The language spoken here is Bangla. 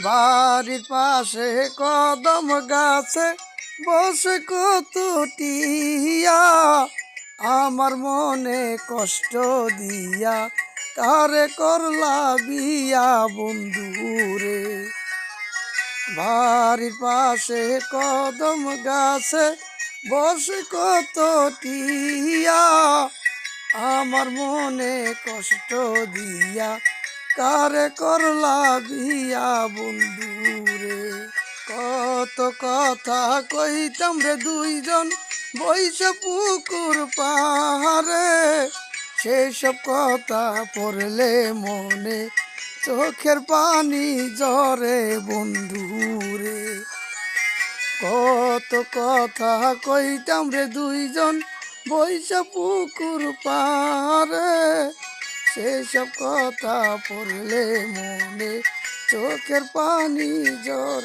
বাড়ির পাশে কদম গাছে বসে কত টিয়া, আমার মনে কষ্ট দিয়া কারে করলা বিয়া বন্ধুরে। বাড়ির পাশে কদম গাছে বসে কত টিয়া, আমার মনে কষ্ট দিয়া কারে করলা বিয়া বন্ধুরে। কত কথা কইতাম রে দুইজন বইসা পুকুর পাহাড়ে, সেসব কথা পড়লে মনে চোখের পানি ঝরে বন্ধুরে। কত কথা কইতাম রে দুইজন বইসা পুকুর পারে, সেসব কথা পড়লে মনে চোখের পানি ঝরে।